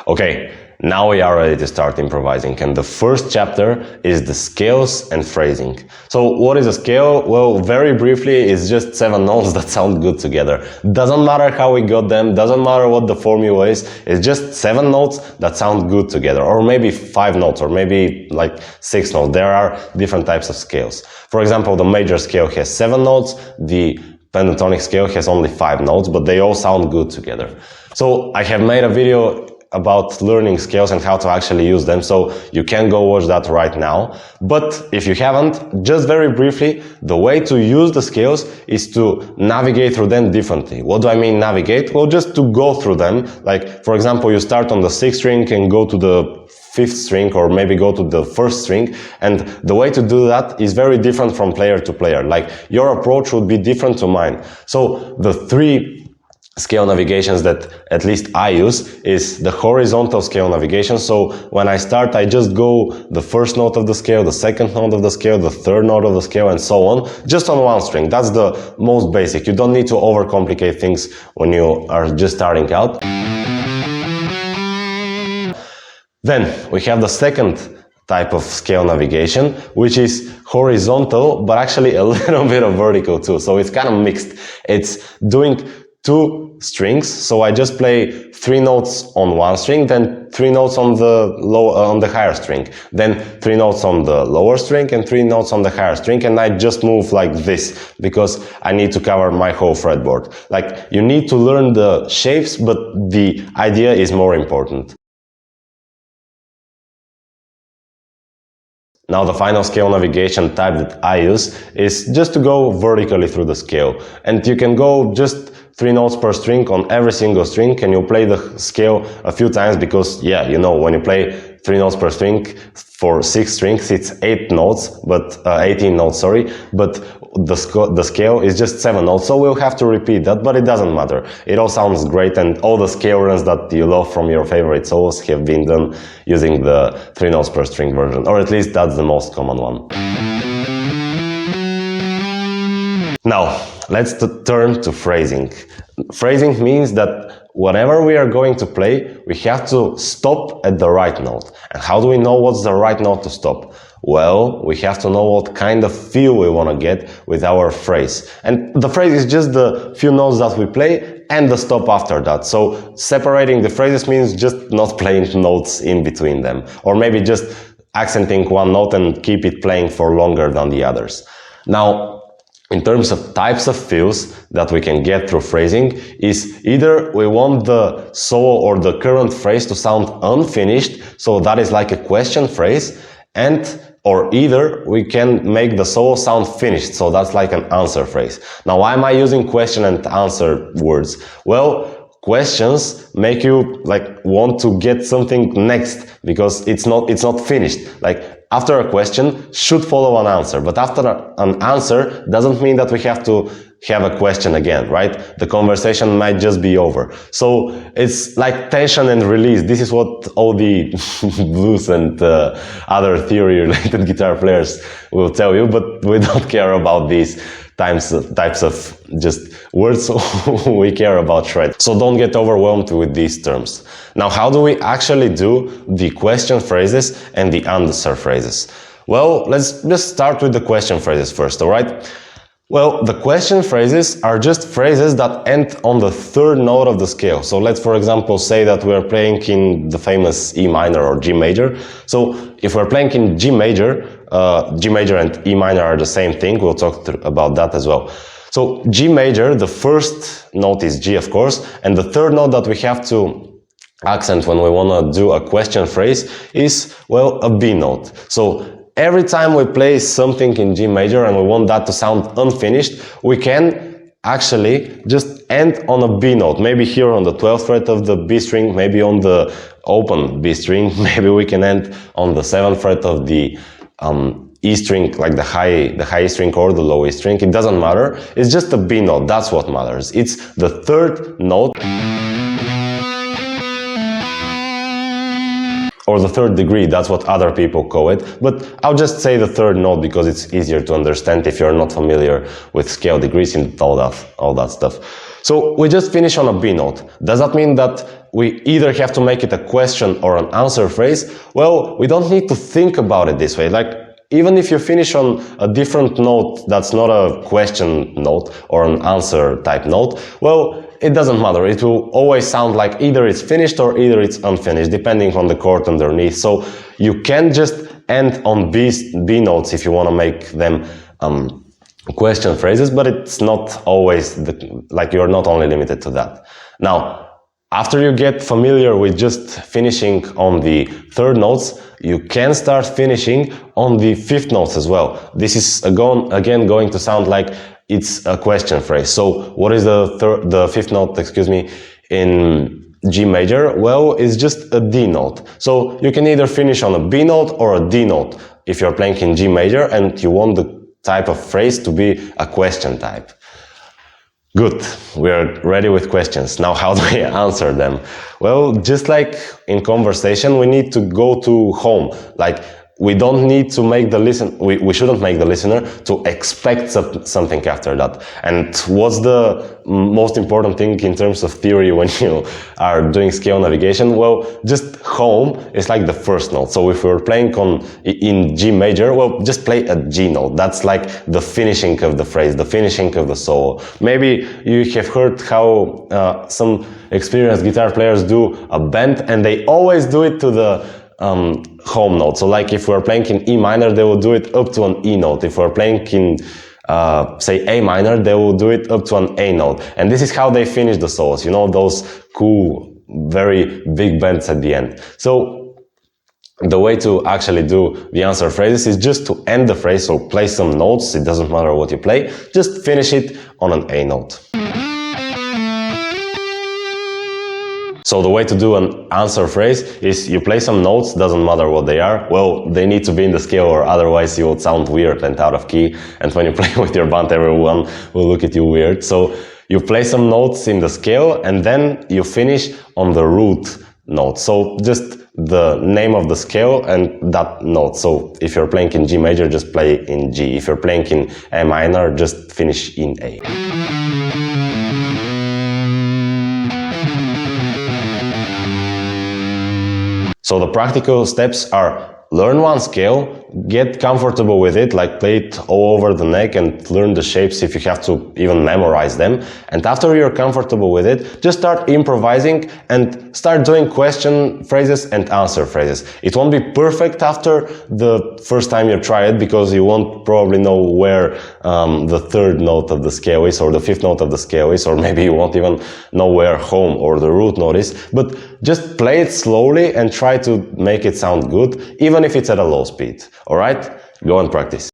Okay, now we are ready to start improvising, and the first chapter is the scales and phrasing. So what is a scale? Well, very briefly, it's just 7 notes that sound good together. Doesn't matter how we got them, doesn't matter what the formula is, it's just 7 notes that sound good together, or maybe 5 notes, or maybe like 6 notes. There are different types of scales. For example, the major scale has 7 notes, the pentatonic scale has only 5 notes, but they all sound good together. So I have made a video about learning scales and how to actually use them, so you can go watch that right now. But if you haven't, just very briefly, the way to use the scales is to navigate through them differently. What do I mean navigate? Well, just to go through them. Like, for example, you start on the 6th string and go to the 5th string, or maybe go to the 1st string, and the way to do that is very different from player to player. Like, your approach would be different to mine. So the 3 scale navigations that at least I use is the horizontal scale navigation. So when I start, I just go the 1st note of the scale, the 2nd note of the scale, the 3rd note of the scale, and so on, just on 1 string. That's the most basic. You don't need to overcomplicate things when you are just starting out. Then we have the second type of scale navigation, which is horizontal, but actually a little bit of vertical too. So it's kind of mixed. It's doing 2 strings, so I just play 3 notes on 1 string, then 3 notes on the higher string, then 3 notes on the lower string, and 3 notes on the higher string, and I just move like this because I need to cover my whole fretboard. Like, you need to learn the shapes, but the idea is more important. Now the final scale navigation type that I use is just to go vertically through the scale, and you can go just 3 notes per string on every single string, and you play the scale a few times because, yeah, you know, when you play 3 notes per string for 6 strings, it's 18 notes, but the scale is just 7 notes, so we'll have to repeat that, but it doesn't matter. It all sounds great, and all the scale runs that you love from your favorite solos have been done using the 3 notes per string version, or at least that's the most common one. Now, let's turn to phrasing. Phrasing means that whenever we are going to play, we have to stop at the right note. And how do we know what's the right note to stop? Well, we have to know what kind of feel we want to get with our phrase. And the phrase is just the few notes that we play and the stop after that. So separating the phrases means just not playing notes in between them. Or maybe just accenting one note and keep it playing for longer than the others. Now, in terms of types of feels that we can get through phrasing, is either we want the solo or the current phrase to sound unfinished, so that is like a question phrase, or either we can make the solo sound finished, so that's like an answer phrase. Now, why am I using question and answer words? Well, questions make you like want to get something next because it's not finished. Like, after a question should follow an answer, but after an answer doesn't mean that we have to have a question again, right? The conversation might just be over. So it's like tension and release. This is what all the blues and other theory-related guitar players will tell you, but we don't care about these types of just words. We care about shred. So don't get overwhelmed with these terms. Now, how do we actually do the question phrases and the answer phrases? Well, let's just start with the question phrases first, alright? Well, the question phrases are just phrases that end on the 3rd note of the scale. So let's, for example, say that we're playing in the famous E minor or G major. So if we're playing in G major and E minor are the same thing. We'll talk about that as well. So G major, the 1st note is G, of course, and the 3rd note that we have to accent when we want to do a question phrase is, well, a B note. So every time we play something in G major and we want that to sound unfinished, we can actually just end on a B note. Maybe here on the 12th fret of the B string, maybe on the open B string, maybe we can end on the 7th fret of the E string, like the high E string or the low E string. It doesn't matter. It's just a B note. That's what matters. It's the 3rd note, or the 3rd degree, that's what other people call it, but I'll just say the 3rd note because it's easier to understand if you're not familiar with scale degrees and all that stuff. So we just finish on a B note. Does that mean that we either have to make it a question or an answer phrase. Well, we don't need to think about it this way. Like, even if you finish on a different note that's not a question note or an answer type note, well, it doesn't matter. It will always sound like either it's finished or either it's unfinished, depending on the chord underneath. So you can just end on B notes if you want to make them question phrases, but it's not always, like, you're not only limited to that. Now, after you get familiar with just finishing on the third notes, you can start finishing on the fifth notes as well. This is again going to sound like it's a question phrase. So what is the fifth note, in G major? Well, it's just a D note. So you can either finish on a B note or a D note if you're playing in G major and you want the type of phrase to be a question type. Good, we are ready with questions. Now, how do we answer them? Well, just like in conversation, we need to go to home. Like, we don't need to make the we shouldn't make the listener to expect something after that. And what's the most important thing in terms of theory when you are doing scale navigation? Well, just home is like the first note. So if we're playing in G major, well, just play a G note. That's like the finishing of the phrase, the finishing of the solo. Maybe you have heard how some experienced guitar players do a bend, and they always do it to the home note. So like if we're playing in E minor, they will do it up to an E note. If we're playing in say A minor, they will do it up to an A note. And this is how they finish the solos, you know, those cool, very big bends at the end. So the way to actually do the answer phrases is just to end the phrase. So play some notes, it doesn't matter what you play, just finish it on an A note. So the way to do an answer phrase is you play some notes, doesn't matter what they are. Well, they need to be in the scale, or otherwise you will sound weird and out of key. And when you play with your band, everyone will look at you weird. So you play some notes in the scale and then you finish on the root note. So just the name of the scale and that note. So if you're playing in G major, just play in G. If you're playing in A minor, just finish in A. So the practical steps are: learn one scale, get comfortable with it, like play it all over the neck and learn the shapes if you have to even memorize them. And after you're comfortable with it, just start improvising and start doing question phrases and answer phrases. It won't be perfect after the first time you try it, because you won't probably know where the third note of the scale is or the fifth note of the scale is, or maybe you won't even know where home or the root note is. But just play it slowly and try to make it sound good, even if it's at a low speed. Alright? Go and practice.